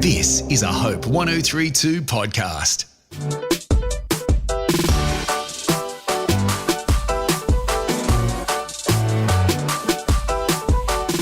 This is a Hope 1032 podcast.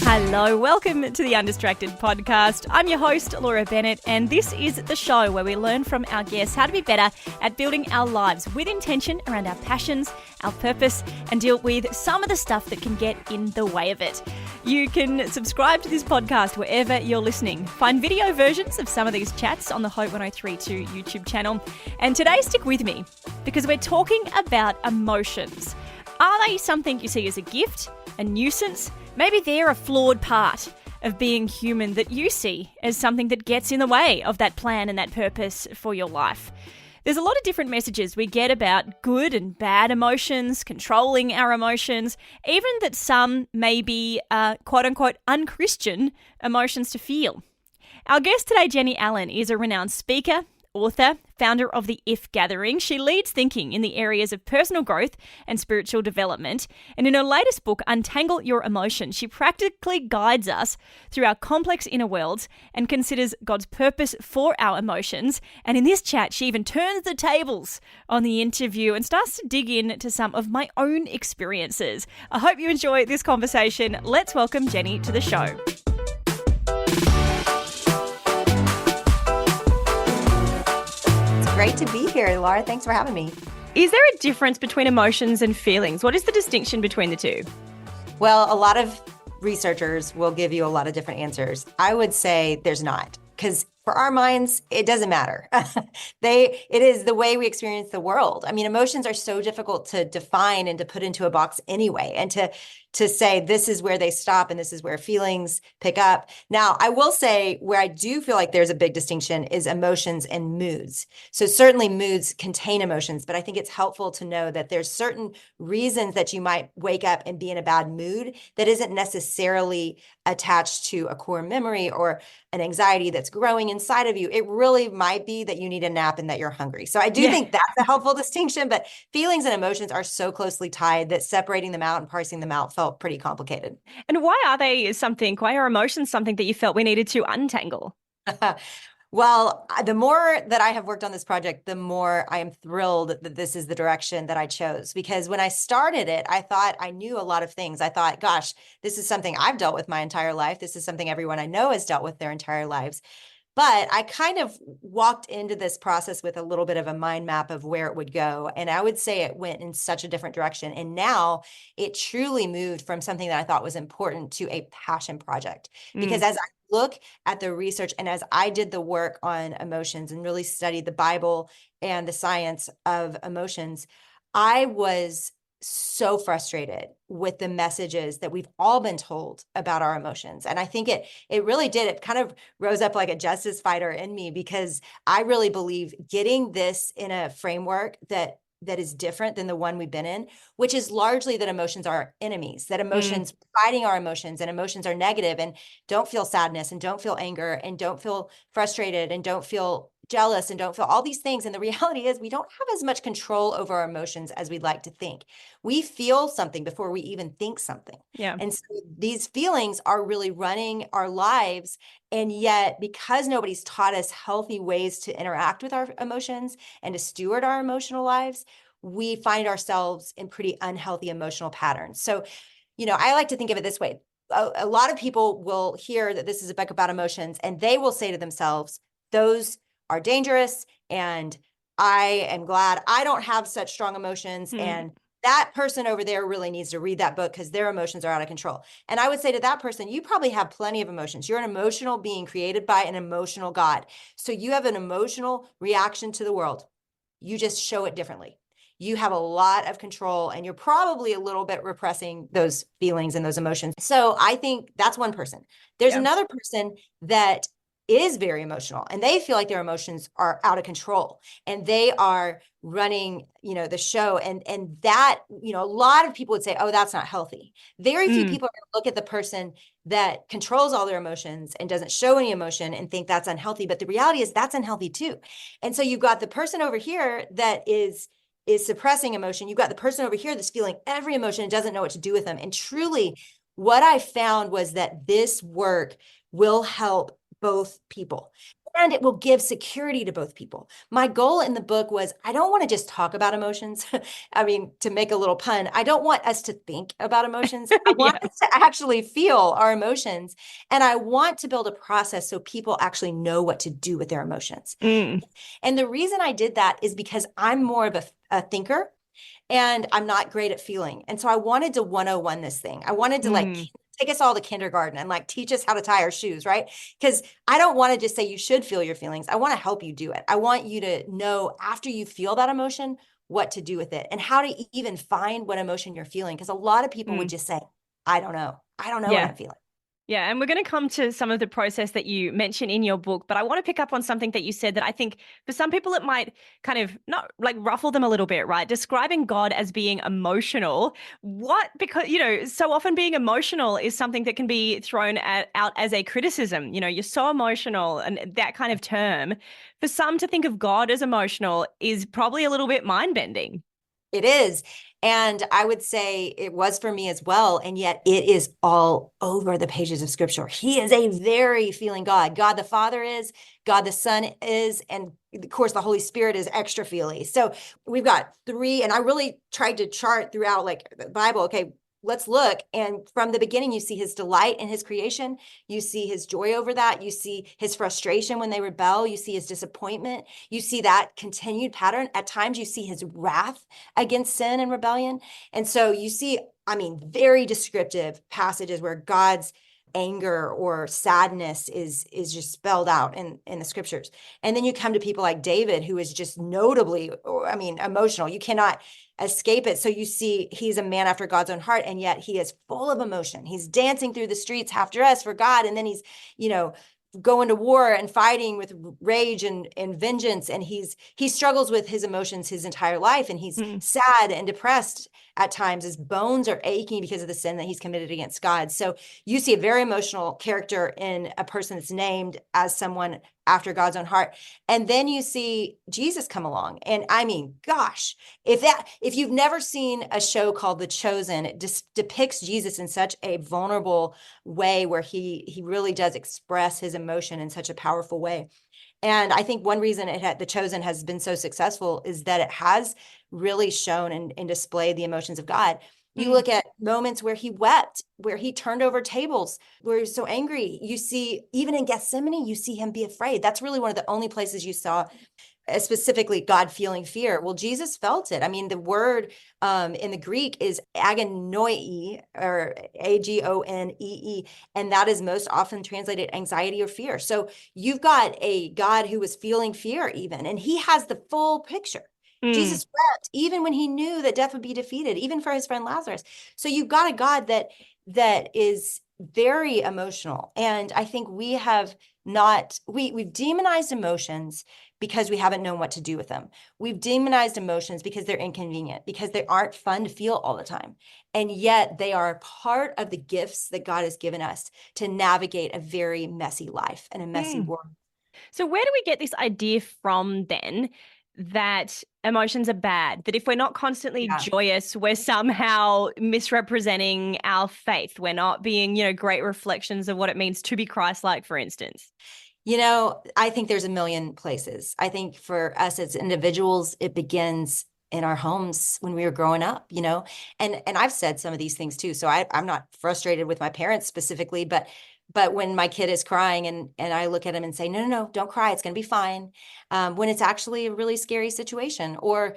Hello, welcome to the Undistracted podcast. I'm your host, Laura Bennett, and this is the show where we learn from our guests how to be better at building our lives with intention around our passions, our purpose, and deal with some of the stuff that can get in the way of it. You can subscribe to this podcast wherever you're listening. Find video versions of some of these chats on the Hope 1032 YouTube channel. And today, stick with me because we're talking about emotions. Are they something you see as a gift, a nuisance? Maybe they're a flawed part of being human that you see as something that gets in the way of that plan and that purpose for your life. There's a lot of different messages we get about good and bad emotions, controlling our emotions, even that some may be quote-unquote unchristian emotions to feel. Our guest today, Jennie Allen, is a renowned speaker, author, founder of the If Gathering. She leads thinking in the areas of personal growth and spiritual development. And in her latest book, Untangle Your Emotions, she practically guides us through our complex inner worlds and considers God's purpose for our emotions. And in this chat, she even turns the tables on the interview and starts to dig into some of my own experiences. I hope you enjoy this conversation. Let's welcome Jennie to the show. Great to be here, Laura. Thanks for having me. Is there a difference between emotions and feelings? What is the distinction between the two? Well, a lot of researchers will give you a lot of different answers. I would say there's not, because for our minds, it doesn't matter. It is the way we experience the world. I mean, emotions are so difficult to define and to put into a box anyway, and to say this is where they stop and this is where feelings pick up. Now, I will say where I do feel like there's a big distinction is emotions and moods. So certainly moods contain emotions, but I think it's helpful to know that there's certain reasons that you might wake up and be in a bad mood that isn't necessarily attached to a core memory or an anxiety that's growing inside of you. It really might be that you need a nap and that you're hungry. So I do think that's a helpful distinction, but feelings and emotions are so closely tied that separating them out and parsing them out felt pretty complicated. And why are emotions something that you felt we needed to untangle? Well, the more that I have worked on this project, the more I am thrilled that this is the direction that I chose. Because when I started it, I thought I knew a lot of things. I thought, gosh, this is something I've dealt with my entire life. This is something everyone I know has dealt with their entire lives. But I kind of walked into this process with a little bit of a mind map of where it would go. And I would say it went in such a different direction. And now it truly moved from something that I thought was important to a passion project. Because as I look at the research and as I did the work on emotions and really studied the Bible and the science of emotions, I was so frustrated with the messages that we've all been told about our emotions. And I think it really did. It kind of rose up like a justice fighter in me, because I really believe getting this in a framework that is different than the one we've been in, which is largely that emotions are enemies, that emotions fighting our emotions, and emotions are negative, and don't feel sadness and don't feel anger and don't feel frustrated and don't feel jealous and don't feel all these things. And the reality is we don't have as much control over our emotions as we'd like to think. We feel something before we even think something. Yeah. And so these feelings are really running our lives. And yet, because nobody's taught us healthy ways to interact with our emotions and to steward our emotional lives, we find ourselves in pretty unhealthy emotional patterns. So, I like to think of it this way. A lot of people will hear that this is a book about emotions, and they will say to themselves, those are dangerous, and I am glad I don't have such strong emotions, and that person over there really needs to read that book because their emotions are out of control. And I would say to that person, you probably have plenty of emotions. You're an emotional being created by an emotional God. So you have an emotional reaction to the world. You just show it differently. You have a lot of control, and you're probably a little bit repressing those feelings and those emotions. So I think that's one person. There's another person that is very emotional, and they feel like their emotions are out of control, and they are running, the show. And that, a lot of people would say, oh, that's not healthy. Very few people are going to look at the person that controls all their emotions and doesn't show any emotion and think that's unhealthy. But the reality is that's unhealthy too. And so you've got the person over here that is suppressing emotion. You've got the person over here that's feeling every emotion and doesn't know what to do with them. And truly, what I found was that this work will help both people. And it will give security to both people. My goal in the book was I don't want to just talk about emotions. I mean, to make a little pun, I don't want us to think about emotions. I want Yeah. us to actually feel our emotions. And I want to build a process so people actually know what to do with their emotions. Mm, And the reason I did that is because I'm more of a thinker and I'm not great at feeling. And so I wanted to 101 this thing. I wanted to like mm, take us all to kindergarten and like teach us how to tie our shoes, right? Because I don't want to just say you should feel your feelings. I want to help you do it. I want you to know after you feel that emotion, what to do with it and how to even find what emotion you're feeling. Because a lot of people would mm. just say, I don't know. I don't know what Yeah. I'm feeling. Yeah, and we're going to come to some of the process that you mention in your book, but I want to pick up on something that you said that I think for some people it might kind of not like ruffle them a little bit, right? Describing God as being emotional. What? Because, so often being emotional is something that can be out as a criticism. You're so emotional and that kind of term. For some to think of God as emotional is probably a little bit mind-bending. It is. And I would say it was for me as well. And yet it is all over the pages of scripture. He is a very feeling God. God the Father is, God the Son is, and of course the Holy Spirit is extra feely. So we've got three, and I really tried to chart throughout like the Bible. Okay, let's look. And from the beginning, you see his delight in his creation. You see his joy over that. You see his frustration when they rebel. You see his disappointment. You see that continued pattern. At times, you see his wrath against sin and rebellion. And so you see, I mean, very descriptive passages where God's anger or sadness is just spelled out in the scriptures. And then you come to people like David, who is just notably, I mean, emotional. You cannot escape it. So you see he's a man after God's own heart, and yet he is full of emotion. He's dancing through the streets half dressed for God, and then he's, going to war and fighting with rage and vengeance. And he struggles with his emotions his entire life. And he's Mm, sad and depressed at times. His bones are aching because of the sin that he's committed against God. So you see a very emotional character in a person that's named as someone after God's own heart. And then you see Jesus come along. And I mean, gosh, if you've never seen a show called The Chosen, it just depicts Jesus in such a vulnerable way where he really does express his emotion in such a powerful way. And I think one reason The Chosen has been so successful is that it has really shown and displayed the emotions of God. You mm, look at moments where he wept, where he turned over tables, where he's so angry. You see, even in Gethsemane, you see him be afraid. That's really one of the only places you saw specifically God feeling fear. Well, Jesus felt it. I mean, the word in the Greek is agonoi or agonee, and that is most often translated anxiety or fear. So you've got a God who was feeling fear even, and he has the full picture. mm, Jesus wept even when he knew that death would be defeated, even for his friend Lazarus. So you've got a God that is very emotional. And I think we have not, we've demonized emotions because we haven't known what to do with them. We've demonized emotions because they're inconvenient, because they aren't fun to feel all the time. And yet they are part of the gifts that God has given us to navigate a very messy life and a messy mm. world. So where do we get this idea from then that emotions are bad? That if we're not constantly Yeah. joyous, we're somehow misrepresenting our faith. We're not being, great reflections of what it means to be Christ-like, for instance. I think there's a million places. I think for us as individuals, it begins in our homes when we were growing up, and I've said some of these things too. So I'm not frustrated with my parents specifically, but when my kid is crying and I look at him and say, no, no, no, don't cry. It's going to be fine. When it's actually a really scary situation, or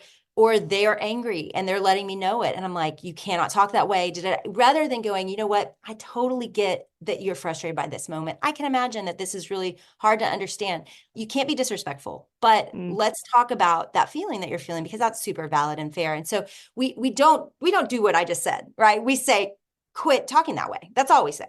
they're angry and they're letting me know it. And I'm like, you cannot talk that way. Rather than going, you know what? I totally get that you're frustrated by this moment. I can imagine that this is really hard to understand. You can't be disrespectful, but Mm, let's talk about that feeling that you're feeling because that's super valid and fair. And so we don't do what I just said, right? We say, quit talking that way. That's all we say.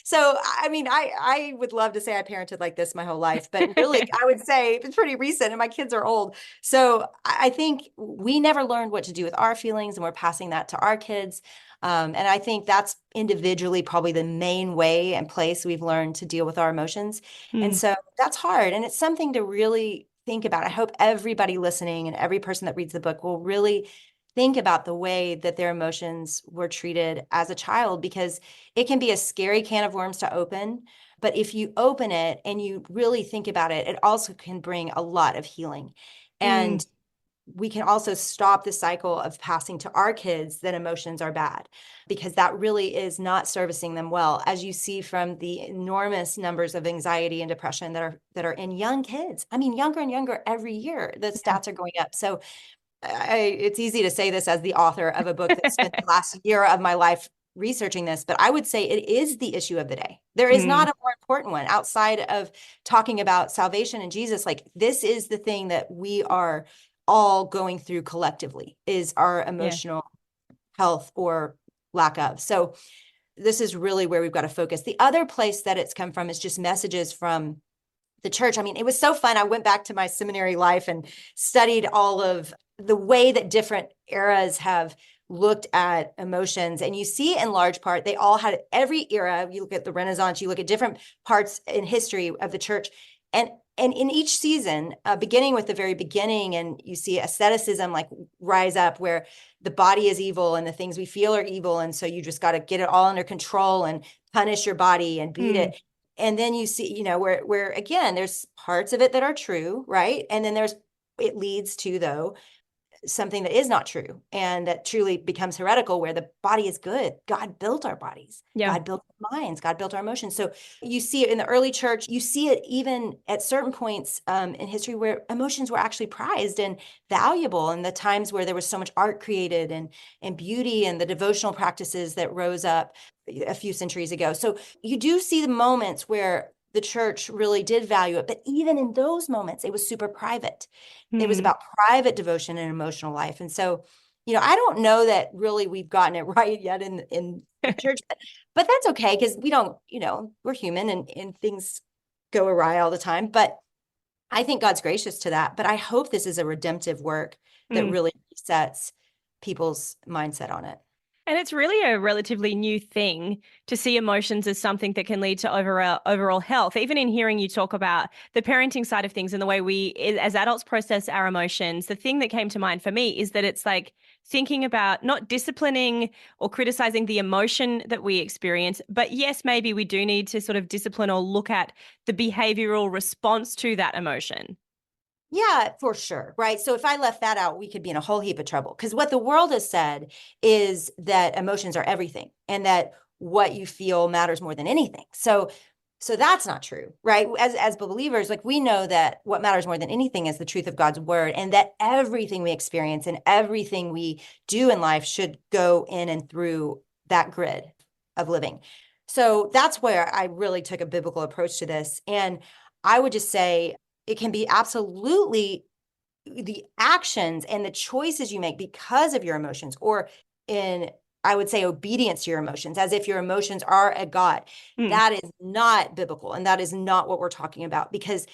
So, I mean, I would love to say I parented like this my whole life, but really, I would say it's pretty recent and my kids are old. So I think we never learned what to do with our feelings and we're passing that to our kids. And I think that's individually probably the main way and place we've learned to deal with our emotions. And mm, so that's hard. And it's something to really think about. I hope everybody listening and every person that reads the book will really think about the way that their emotions were treated as a child, because it can be a scary can of worms to open. But if you open it and you really think about it, it also can bring a lot of healing. And we can also stop the cycle of passing to our kids that emotions are bad, because that really is not servicing them well, as you see from the enormous numbers of anxiety and depression that are in young kids. I mean, younger and younger every year, the stats are going up. So it's easy to say this as the author of a book that spent the last year of my life researching this, but I would say it is the issue of the day. There is not a more important one outside of talking about salvation and Jesus. Like, this is the thing that we are all going through collectively, is our emotional health or lack of. So this is really where we've got to focus. The other place that it's come from is just messages from the church. I mean, it was so fun. I went back to my seminary life and studied all of the way that different eras have looked at emotions. And you see, in large part, they all had, every era, you look at the Renaissance, you look at different parts in history of the church. And in each season, beginning with the very beginning, and you see asceticism like rise up, where the body is evil and the things we feel are evil. And so you just got to get it all under control and punish your body and beat it. And then you see, where again, there's parts of it that are true, right? And then it leads to, though, something that is not true and that truly becomes heretical, where the body is good. God built our bodies. God built our minds. God built our emotions. So you see it in the early church. You see it even at certain points in history where emotions were actually prized and valuable, and the times where there was so much art created and beauty, and the devotional practices that rose up a few centuries ago. So you do see the moments where the church really did value it. But even in those moments, it was super private. It was about private devotion and emotional life. And so, I don't know that really we've gotten it right yet in the church, but that's okay, because we don't, we're human and things go awry all the time. But I think God's gracious to that. But I hope this is a redemptive work that really sets people's mindset on it. And it's really a relatively new thing to see emotions as something that can lead to overall health. Even in hearing you talk about the parenting side of things and the way we, as adults, process our emotions, the thing that came to mind for me is that it's like thinking about not disciplining or criticizing the emotion that we experience, but yes, maybe we do need to sort of discipline or look at the behavioral response to that emotion. Yeah, for sure. Right. So if I left that out, we could be in a whole heap of trouble, because what the world has said is that emotions are everything and that what you feel matters more than anything. So that's not true, right? As believers, like, we know that what matters more than anything is the truth of God's word, and that everything we experience and everything we do in life should go in and through that grid of living. So that's where I really took a biblical approach to this. And I would just say, it can be absolutely the actions and the choices you make because of your emotions, or I would say, obedience to your emotions, as if your emotions are a God. That is not biblical. And that is not what we're talking about, because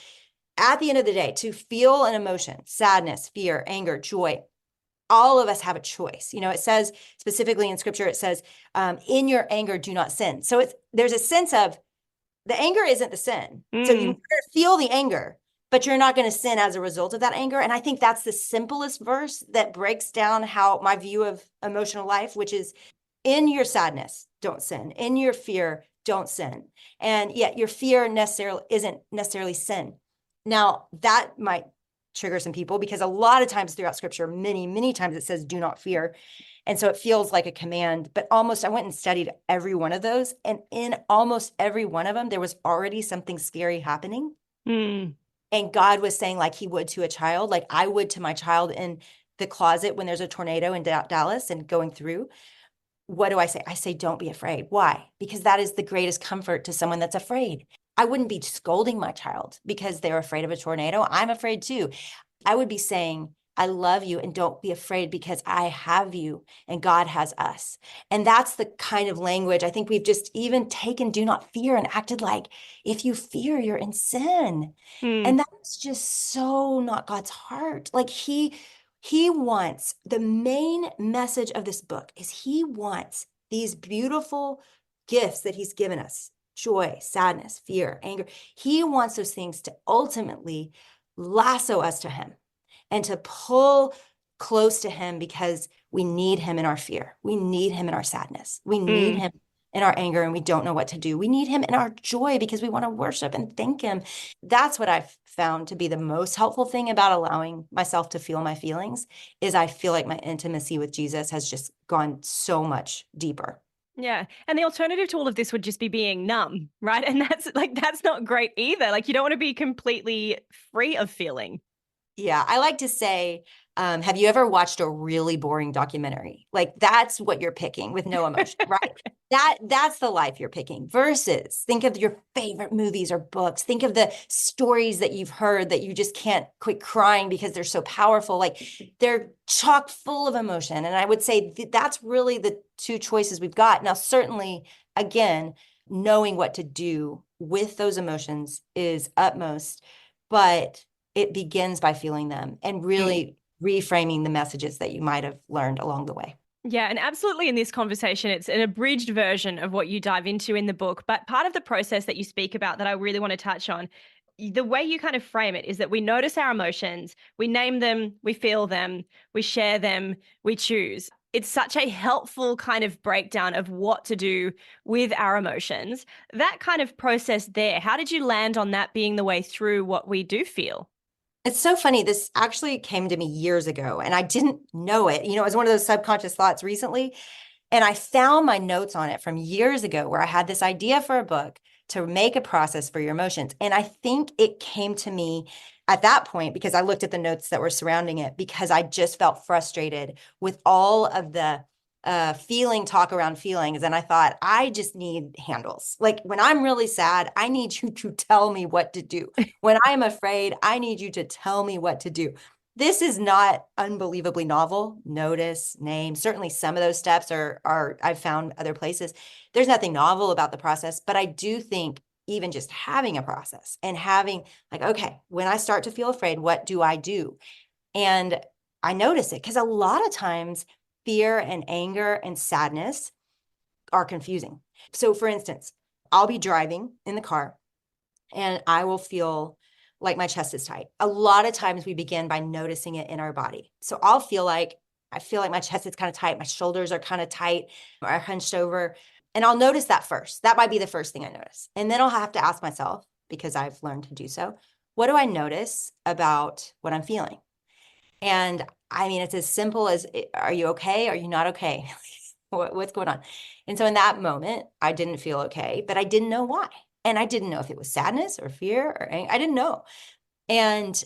at the end of the day, to feel an emotion, sadness, fear, anger, joy, all of us have a choice. It says specifically in scripture, it says, in your anger, do not sin. So there's a sense of, the anger isn't the sin. So you feel the anger, but you're not going to sin as a result of that anger. And I think that's the simplest verse that breaks down how my view of emotional life, which is, in your sadness, don't sin. In your fear, don't sin. And yet your fear isn't necessarily sin. Now, that might trigger some people, because a lot of times throughout scripture, many, many times it says, do not fear. And so it feels like a command, but I went and studied every one of those. And in almost every one of them, there was already something scary happening. And God was saying, like he would to a child, like I would to my child in the closet when there's a tornado in Dallas and going through. What do I say? I say, don't be afraid. Why? Because that is the greatest comfort to someone that's afraid. I wouldn't be scolding my child because they're afraid of a tornado. I'm afraid too. I would be saying, I love you, and don't be afraid, because I have you and God has us. And that's the kind of language I think we've just even taken do not fear and acted like, if you fear, you're in sin. And that's just so not God's heart. Like he wants, the main message of this book is, he wants these beautiful gifts that he's given us, joy, sadness, fear, anger. He wants those things to ultimately lasso us to him and to pull close to him, because we need him in our fear. We need him in our sadness. We need him in our anger and we don't know what to do. We need him in our joy because we want to worship and thank him. That's what I've found to be the most helpful thing about allowing myself to feel my feelings is I feel like my intimacy with Jesus has just gone so much deeper. Yeah. And the alternative to all of this would just be being numb, right? And that's not great either. Like, you don't want to be completely free of feeling. Yeah, I like to say, have you ever watched a really boring documentary? Like that's what you're picking with no emotion, right? That's the life you're picking versus think of your favorite movies or books. Think of the stories that you've heard that you just can't quit crying because they're so powerful. Like they're chock full of emotion. And I would say that's really the two choices we've got. Now, certainly, again, knowing what to do with those emotions is utmost, but it begins by feeling them and really reframing the messages that you might have learned along the way. Yeah, and absolutely in this conversation, it's an abridged version of what you dive into in the book. But part of the process that you speak about that I really want to touch on, the way you kind of frame it is that we notice our emotions, we name them, we feel them, we share them, we choose. It's such a helpful kind of breakdown of what to do with our emotions. That kind of process there, how did you land on that being the way through what we do feel? It's so funny. This actually came to me years ago and I didn't know it. It was one of those subconscious thoughts recently. And I found my notes on it from years ago where I had this idea for a book to make a process for your emotions. And I think it came to me at that point because I looked at the notes that were surrounding it because I just felt frustrated with all of the talk around feelings. And I thought, I just need handles. Like when I'm really sad, I need you to tell me what to do. When I'm afraid, I need you to tell me what to do. This is not unbelievably novel. Notice, name, certainly some of those steps are I've found other places. There's nothing novel about the process, but I do think even just having a process and having like, okay, when I start to feel afraid, what do I do? And I notice it because a lot of times fear and anger and sadness are confusing. So for instance, I'll be driving in the car and I will feel like my chest is tight. A lot of times we begin by noticing it in our body. So I feel like my chest is kind of tight. My shoulders are kind of tight or hunched over. And I'll notice that first. That might be the first thing I notice. And then I'll have to ask myself, because I've learned to do so, what do I notice about what I'm feeling? And I mean, it's as simple as, are you okay? Are you not okay? What's going on? And so in that moment, I didn't feel okay, but I didn't know why. And I didn't know if it was sadness or fear or anger. I didn't know. And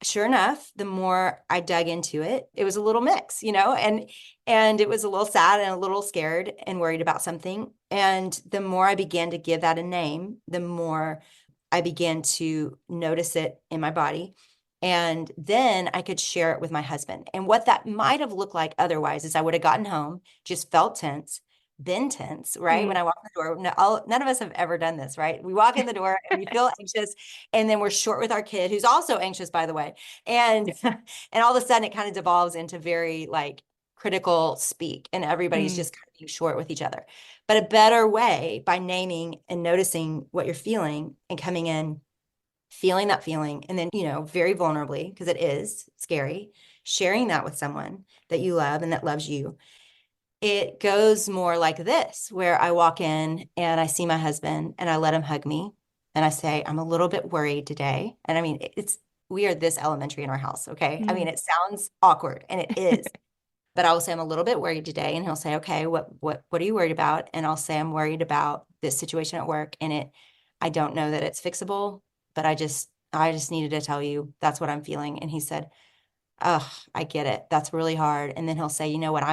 sure enough, the more I dug into it, it was a little mix, and it was a little sad and a little scared and worried about something. And the more I began to give that a name, the more I began to notice it in my body. And then I could share it with my husband. And what that might have looked like otherwise is I would have gotten home, just felt tense, been tense, right? When I walk in the door, none of us have ever done this, right? We walk in the door and we feel anxious, and then we're short with our kid, who's also anxious, by the way. And and all of a sudden it kind of devolves into very like critical speak, and everybody's just kind of being short with each other. But a better way by naming and noticing what you're feeling and coming in, feeling that feeling, and then, very vulnerably, because it is scary, sharing that with someone that you love and that loves you. It goes more like this, where I walk in and I see my husband and I let him hug me and I say, I'm a little bit worried today. And I mean, we are this elementary in our house. Okay. I mean, it sounds awkward and it is, but I will say, I'm a little bit worried today. And he'll say, okay, what are you worried about? And I'll say, I'm worried about this situation at work. And I don't know that it's fixable, but I just needed to tell you that's what I'm feeling. And he said, oh, I get it. That's really hard. And then he'll say, you know what,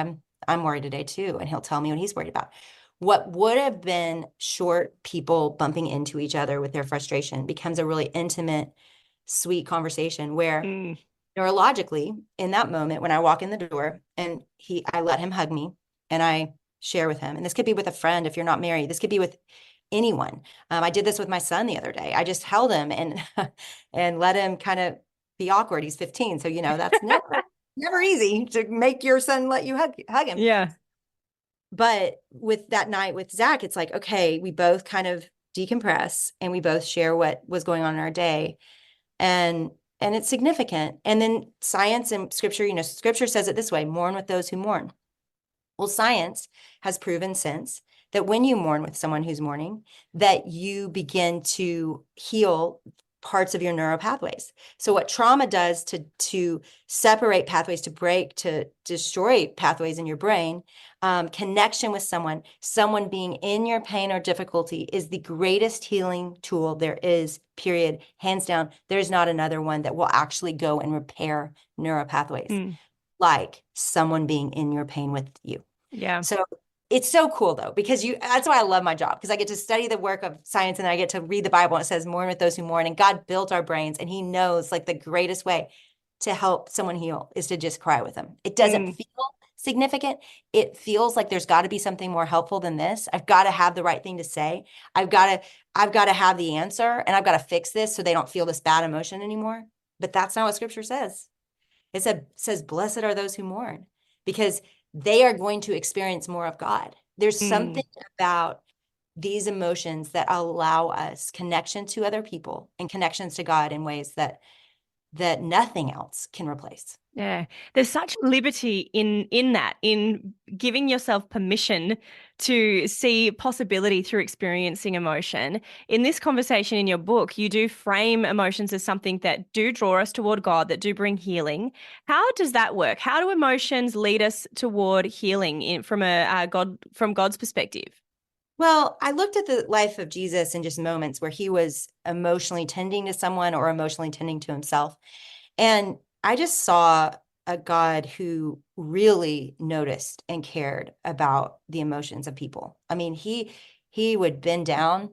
I'm worried today too. And he'll tell me what he's worried about. What would have been short people bumping into each other with their frustration becomes a really intimate, sweet conversation where neurologically in that moment, when I walk in the door and I let him hug me and I share with him, and this could be with a friend if you're not married, this could be with anyone. I did this with my son the other day. I just held him and and let him kind of be awkward. He's 15. So, that's never easy to make your son let you hug him. Yeah. But with that night with Zach, it's like, okay, we both kind of decompress and we both share what was going on in our day. And it's significant. And then science and scripture, scripture says it this way: mourn with those who mourn. Well, science has proven since that when you mourn with someone who's mourning, that you begin to heal parts of your neural pathways. So what trauma does to separate pathways, to break, to destroy pathways in your brain, connection with someone being in your pain or difficulty is the greatest healing tool there is, period. Hands down. There's not another one that will actually go and repair neural pathways like someone being in your pain with you. Yeah. So it's so cool though, because that's why I love my job, because I get to study the work of science and I get to read the Bible and it says mourn with those who mourn, and God built our brains and he knows like the greatest way to help someone heal is to just cry with them. It doesn't feel significant. It feels like there's got to be something more helpful than this. I've got to have the right thing to say. I've got to have the answer, and I've got to fix this so they don't feel this bad emotion anymore. But that's not what scripture says. It says, blessed are those who mourn, because they are going to experience more of God. There's something about these emotions that allow us connection to other people and connections to God in ways that nothing else can replace. Yeah. There's such liberty in that, in giving yourself permission to see possibility through experiencing emotion. In this conversation in your book, you do frame emotions as something that do draw us toward God, that do bring healing. How does that work? How do emotions lead us toward healing from God's perspective? Well, I looked at the life of Jesus in just moments where he was emotionally tending to someone or emotionally tending to himself. And I just saw a God who really noticed and cared about the emotions of people. I mean, he would bend down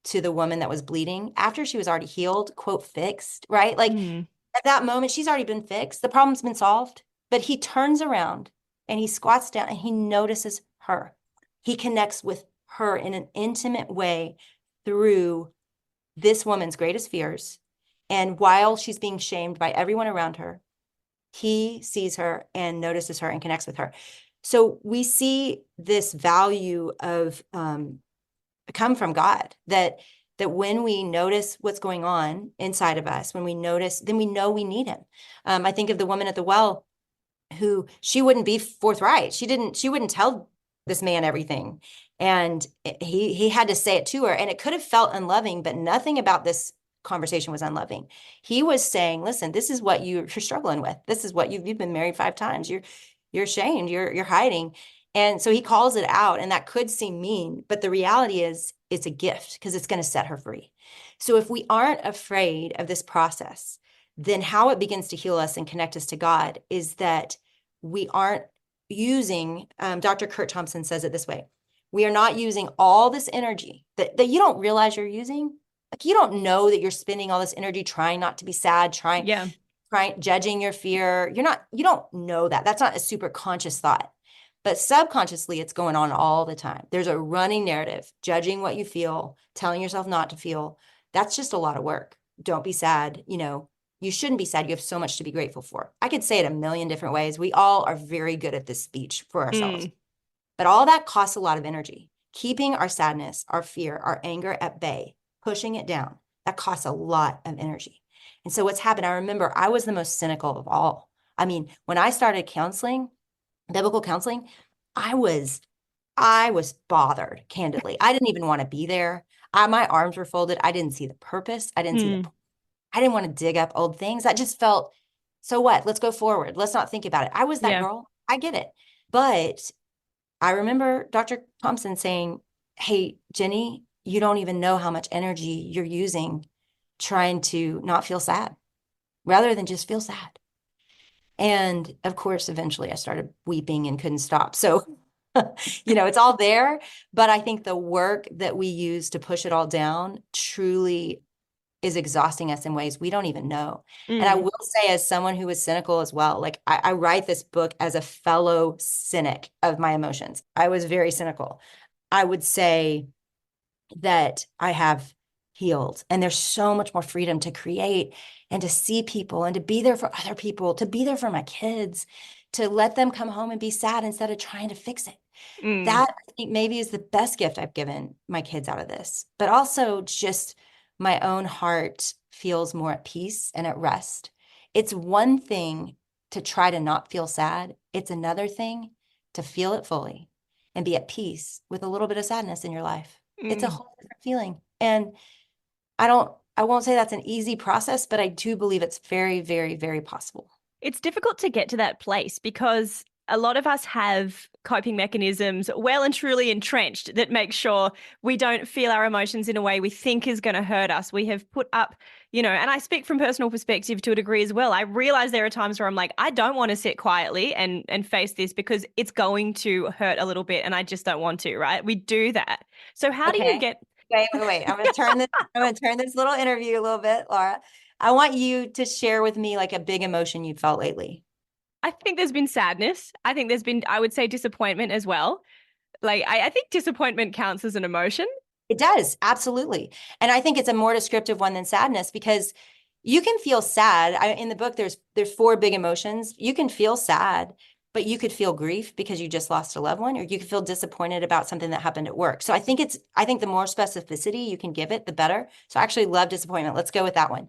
to the woman that was bleeding after she was already healed, quote, fixed, right? Like at that moment, she's already been fixed. The problem's been solved. But he turns around and he squats down and he notices her. He connects with her in an intimate way through this woman's greatest fears. And while she's being shamed by everyone around her, he sees her and notices her and connects with her. So we see this value of come from God, that when we notice what's going on inside of us, when we notice, then we know we need him. I think of the woman at the well who she wouldn't be forthright. She wouldn't tell this man everything. And he had to say it to her, and it could have felt unloving, but nothing about this conversation was unloving. He was saying, listen, this is what you're struggling with. This is what you've been married 5 times. You're ashamed, you're hiding. And so he calls it out, and that could seem mean, but the reality is it's a gift because it's going to set her free. So if we aren't afraid of this process, then how it begins to heal us and connect us to God is that we aren't using, Dr. Kurt Thompson says it this way, we are not using all this energy that you don't realize you're using. Like you don't know that you're spending all this energy trying not to be sad, trying, judging your fear. You don't know that. That's not a super conscious thought. But subconsciously, it's going on all the time. There's a running narrative, judging what you feel, telling yourself not to feel. That's just a lot of work. Don't be sad. You shouldn't be sad. You have so much to be grateful for. I could say it a million different ways. We all are very good at this speech for ourselves. But all that costs a lot of energy. Keeping our sadness, our fear, our anger at bay, pushing it down, that costs a lot of energy. And so what's happened, I remember I was the most cynical of all. I mean, when I started counseling, biblical counseling, I was bothered, candidly. I didn't even want to be there. My arms were folded. I didn't see the purpose. I didn't want to dig up old things. I just felt, so what? Let's go forward. Let's not think about it. I was that girl. I get it. But I remember Dr. Thompson saying, hey, Jennie, you don't even know how much energy you're using trying to not feel sad rather than just feel sad. And of course, eventually I started weeping and couldn't stop. So, it's all there. But I think the work that we use to push it all down truly is exhausting us in ways we don't even know. And I will say, as someone who was cynical as well, like I write this book as a fellow cynic of my emotions. I was very cynical. I would say that I have healed, and there's so much more freedom to create and to see people and to be there for other people, to be there for my kids, to let them come home and be sad instead of trying to fix it. That I think maybe is the best gift I've given my kids out of this, but also just my own heart feels more at peace and at rest. It's one thing to try to not feel sad. It's another thing to feel it fully and be at peace with a little bit of sadness in your life. It's a Mm. whole different feeling. And I won't say that's an easy process, but I do believe it's very, very, very possible. It's difficult to get to that place because a lot of us have coping mechanisms well and truly entrenched that make sure we don't feel our emotions in a way we think is going to hurt us. We have put up, and I speak from personal perspective to a degree as well. I realize there are times where I'm like, I don't want to sit quietly and face this because it's going to hurt a little bit and I just don't want to, right? We do that. So how do you Okay. get Wait. I'm gonna turn this little interview a little bit, Laura. I want you to share with me like a big emotion you felt lately. I think there's been sadness. I think there's been, I would say, disappointment as well. Like, I think disappointment counts as an emotion. It does, absolutely. And I think it's a more descriptive one than sadness because you can feel sad. In the book, there's four big emotions. You can feel sad, but you could feel grief because you just lost a loved one, or you could feel disappointed about something that happened at work. So I think the more specificity you can give it, the better. So I actually love disappointment. Let's go with that one.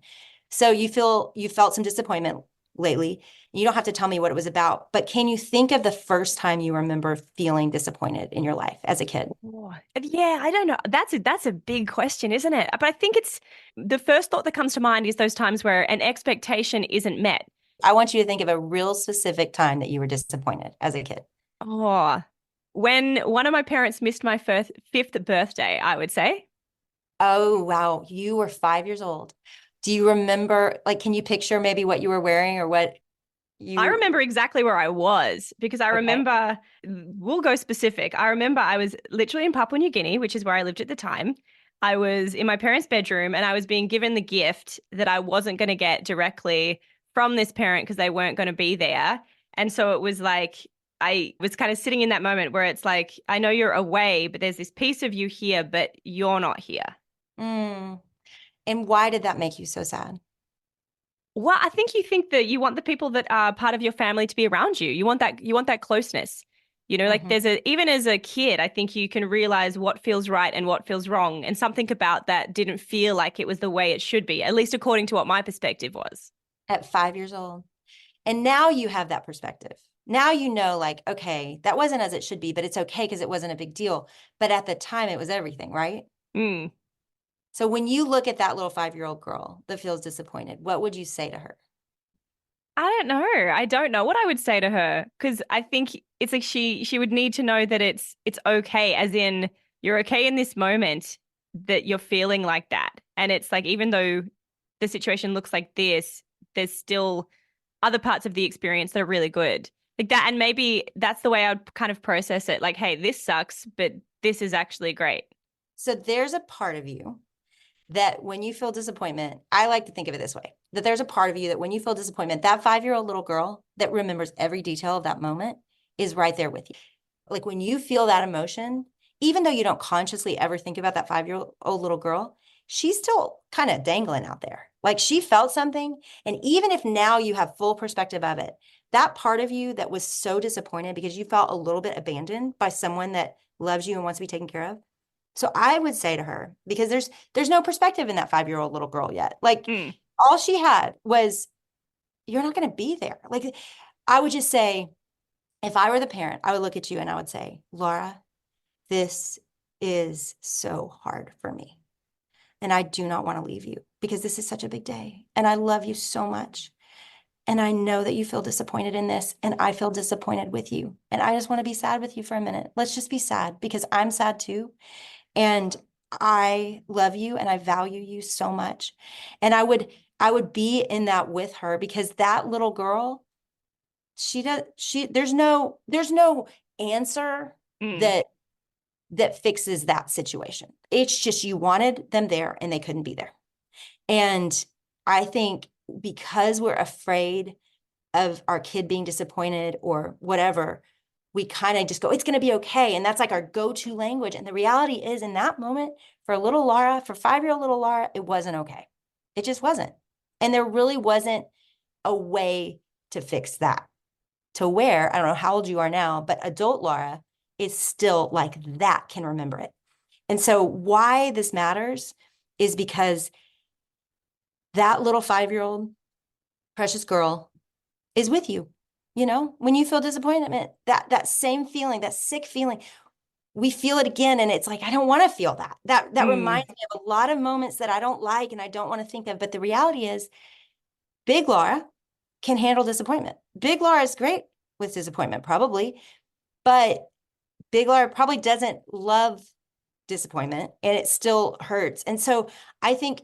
So you felt some disappointment lately. You don't have to tell me what it was about, but can you think of the first time you remember feeling disappointed in your life as a kid? Oh, yeah, I don't know. That's a big question, isn't it? But I think it's the first thought that comes to mind is those times where an expectation isn't met. I want you to think of a real specific time that you were disappointed as a kid. Oh, when one of my parents missed my fifth birthday, I would say. Oh, wow. You were 5 years old. Do you remember, like, can you picture maybe what you were wearing or what I you, remember exactly where I was because I okay. remember, we'll go specific. I remember I was literally in Papua New Guinea, which is where I lived at the time. I was in my parents' bedroom and I was being given the gift that I wasn't going to get directly from this parent because they weren't going to be there. And so it was like, I was kind of sitting in that moment where it's like, I know you're away, but there's this piece of you here, but you're not here. Mm. And why did that make you so sad? Well, I think you think that you want the people that are part of your family to be around you. You want that closeness. Like Hmm. even as a kid, I think you can realize what feels right and what feels wrong. And something about that didn't feel like it was the way it should be, at least according to what my perspective was. At 5 years old. And now you have that perspective. Now you know, like, okay, that wasn't as it should be, but it's okay because it wasn't a big deal. But at the time, it was everything, right? Mm. So when you look at that little 5-year-old girl that feels disappointed, what would you say to her? I don't know. I don't know what I would say to her because I think it's like she would need to know that it's okay, as in you're okay in this moment that you're feeling like that. And it's like even though the situation looks like this, there's still other parts of the experience that are really good. Like that, and maybe that's the way I'd kind of process it. Like, hey, this sucks, but this is actually great. So there's a part of you that when you feel disappointment, I like to think of it this way, that there's a part of you that when you feel disappointment, that 5-year-old little girl that remembers every detail of that moment is right there with you. Like when you feel that emotion, even though you don't consciously ever think about that 5-year-old little girl, she's still kind of dangling out there. Like she felt something. And even if now you have full perspective of it, that part of you that was so disappointed because you felt a little bit abandoned by someone that loves you and wants to be taken care of. So I would say to her, because there's no perspective in that 5-year-old little girl yet. Like Mm. all she had was, you're not going to be there. Like I would just say, if I were the parent, I would look at you and I would say, Laura, this is so hard for me. And I do not want to leave you because this is such a big day. And I love you so much. And I know that you feel disappointed in this. And I feel disappointed with you. And I just want to be sad with you for a minute. Let's just be sad because I'm sad too. And I love you and I value you so much. And I would be in that with her because that little girl, there's no answer Mm. that fixes that situation. It's just you wanted them there and they couldn't be there. And I think because we're afraid of our kid being disappointed or whatever, we kind of just go, it's going to be okay. And that's like our go-to language. And the reality is in that moment for little Laura, for 5-year-old little Laura, it wasn't okay. It just wasn't. And there really wasn't a way to fix that. To where, I don't know how old you are now, but adult Laura is still like that, can remember it. And so why this matters is because that little 5-year-old precious girl is with you. When you feel disappointment, that same feeling, that sick feeling, we feel it again. And it's like, I don't want to feel that. That Mm, reminds me of a lot of moments that I don't like and I don't want to think of. But the reality is, Big Laura can handle disappointment. Big Laura is great with disappointment, probably, but Big Laura probably doesn't love disappointment and it still hurts. And so I think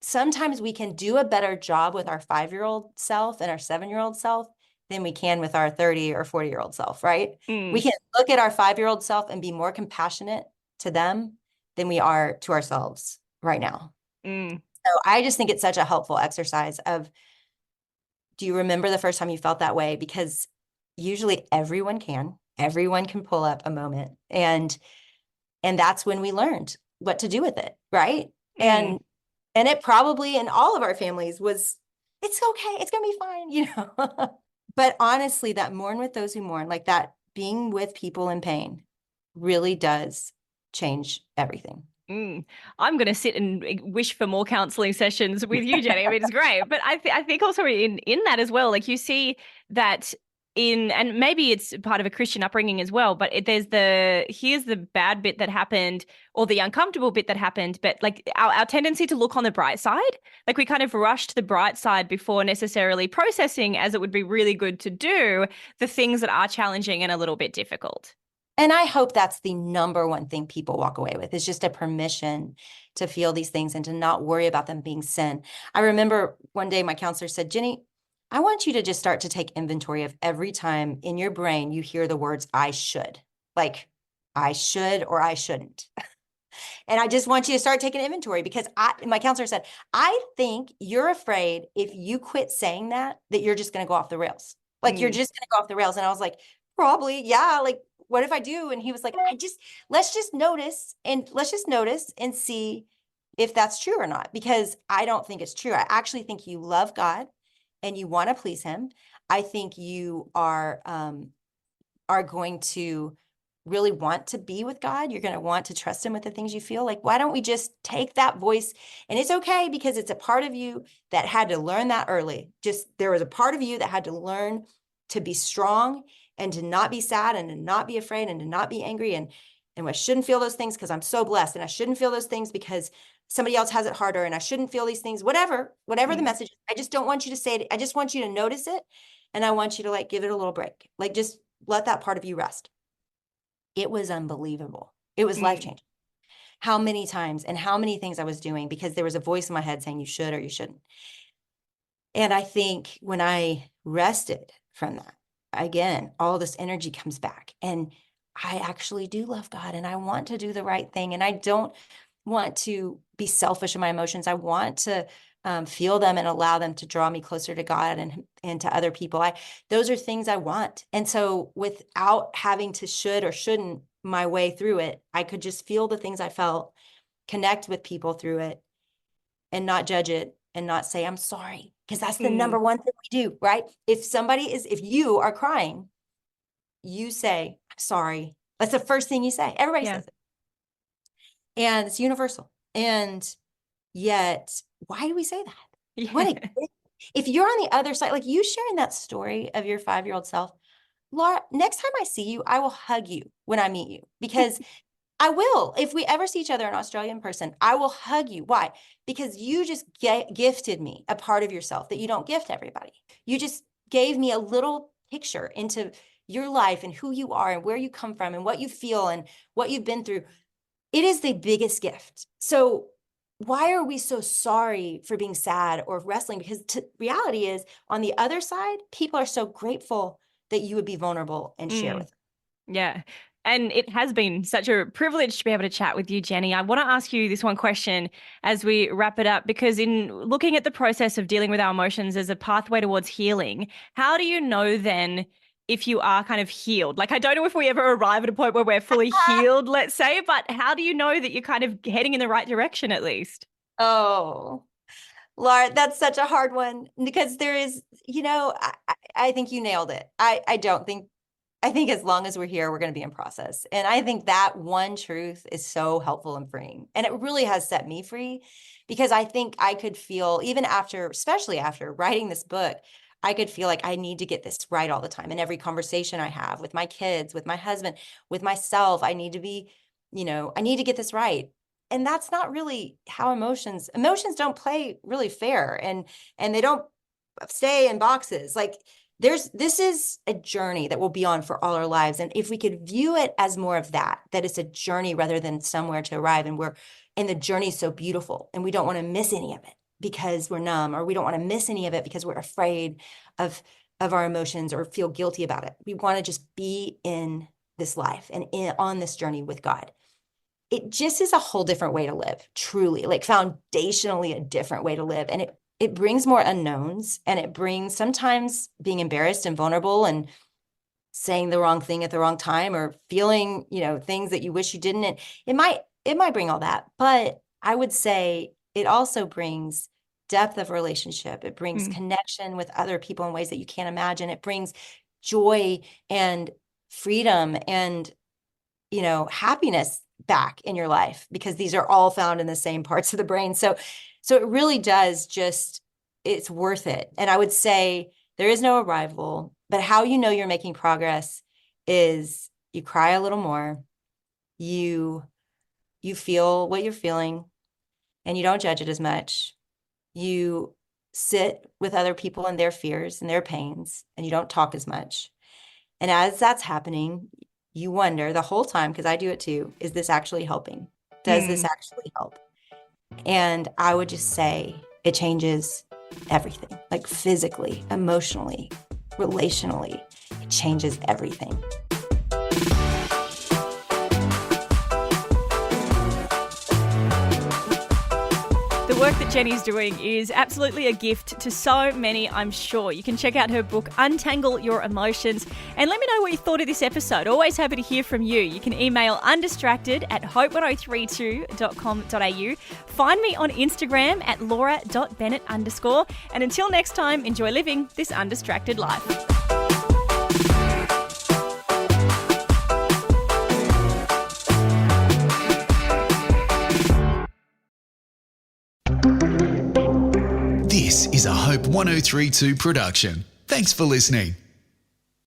sometimes we can do a better job with our 5-year-old self and our 7-year-old self than we can with our 30 or 40-year-old self, right? We mm, can look at our 5-year-old self and be more compassionate to them than we are to ourselves right now. mm, So I just think it's such a helpful exercise of, do you remember the first time you felt that way? Because usually everyone can pull up a moment, and that's when we learned what to do with it, right? mm. And it probably in all of our families was, it's okay, it's gonna be fine, you know. But honestly, that mourn with those who mourn, like that being with people in pain really does change everything. Mm. I'm going to sit and wish for more counseling sessions with you, Jenny. I mean, it's great, but I think also in that as well, like you see that in, and maybe it's part of a Christian upbringing as well, but there's here's the bad bit that happened or the uncomfortable bit that happened, but like our tendency to look on the bright side, like we kind of rush to the bright side before necessarily processing, as it would be really good to do, the things that are challenging and a little bit difficult. And I hope that's the number one thing people walk away with, is just a permission to feel these things and to not worry about them being sin. I remember one day my counselor said, Jenny, I want you to just start to take inventory of every time in your brain you hear the words, I should, like I should or I shouldn't. And I just want you to start taking inventory, because my counselor said, I think you're afraid if you quit saying that you're just going to go off the rails. Like you're Mm, just going to go off the rails. And I was like, probably, yeah. Like, what if I do? And he was like, let's just notice and see if that's true or not, because I don't think it's true. I actually think you love God and you want to please him. I think you are going to really want to be with God. You're going to want to trust him with the things you feel. Like, why don't we just take that voice? And it's okay, because it's a part of you that had to learn that early. Just, there was a part of you that had to learn to be strong and to not be sad and to not be afraid and to not be angry. And I shouldn't feel those things because I'm so blessed. And I shouldn't feel those things because somebody else has it harder. And I shouldn't feel these things, whatever the mm, message is. I just don't want you to say it. I just want you to notice it. And I want you to like give it a little break. Like, just let that part of you rest. It was unbelievable. It was life mm, changing. How many times and how many things I was doing because there was a voice in my head saying you should or you shouldn't. And I think when I rested from that, again, all this energy comes back. And I actually do love God and I want to do the right thing. And I don't want to be selfish in my emotions. I want to feel them and allow them to draw me closer to God and to other people. Those are things I want. And so without having to should or shouldn't my way through it, I could just feel the things I felt, connect with people through it, and not judge it and not say, I'm sorry. Because that's the number mm, one thing we do, right? If you are crying, you say, I'm sorry. That's the first thing you say. Everybody yeah. says it. And it's universal. And yet, why do we say that? What Yeah. a, if you're on the other side, like you sharing that story of your 5-year-old self, Laura, next time I see you, I will hug you when I meet you, because I will. If we ever see each other in Australia in person, I will hug you. Why? Because you just gifted me a part of yourself that you don't gift everybody. You just gave me a little picture into your life and who you are and where you come from and what you feel and what you've been through. It is the biggest gift. So why are we so sorry for being sad or wrestling? Because reality is, on the other side, people are so grateful that you would be vulnerable and share Mm. with them. Yeah. And it has been such a privilege to be able to chat with you, Jenny. I want to ask you this one question as we wrap it up, because in looking at the process of dealing with our emotions as a pathway towards healing, how do you know then if you are kind of healed? Like, I don't know if we ever arrive at a point where we're fully healed, let's say, but how do you know that you're kind of heading in the right direction at least? Oh, Laura, that's such a hard one, because there is, I think you nailed it. I think as long as we're here, we're going to be in process. And I think that one truth is so helpful and freeing. And it really has set me free, because I think I could feel, even after, especially after writing this book, I could feel like I need to get this right all the time. In every conversation I have with my kids, with my husband, with myself, I need to be, I need to get this right. And that's not really how emotions don't play really fair, and they don't stay in boxes. Like this is a journey that we'll be on for all our lives. And if we could view it as more of that it's a journey rather than somewhere to arrive, and the journey is so beautiful and we don't want to miss any of it because we're numb, or we don't want to miss any of it because we're afraid of our emotions or feel guilty about it. We want to just be in this life and on this journey with God. It just is a whole different way to live, truly, like foundationally a different way to live. And it brings more unknowns, and it brings sometimes being embarrassed and vulnerable and saying the wrong thing at the wrong time, or feeling, things that you wish you didn't. And it might bring all that, but I would say it also brings depth of relationship. It brings connection with other people in ways that you can't imagine. It brings joy and freedom and, happiness back in your life, because these are all found in the same parts of the brain. So it really does it's worth it. And I would say there is no arrival, but how you're making progress is you cry a little more, you feel what you're feeling, and you don't judge it as much. You sit with other people and their fears and their pains, and you don't talk as much. And as that's happening, you wonder the whole time, because I do it too, is this actually helping? Does this actually help? And I would just say it changes everything, like physically, emotionally, relationally. It changes everything. The work that Jennie's doing is absolutely a gift to so many, I'm sure. You can check out her book, Untangle Your Emotions, and let me know what you thought of this episode. Always happy to hear from you. You can email undistracted@hope1032.com.au. Find me on Instagram at laura.bennett_. And until next time, enjoy living this undistracted life. This is a Hope 1032 production. Thanks for listening.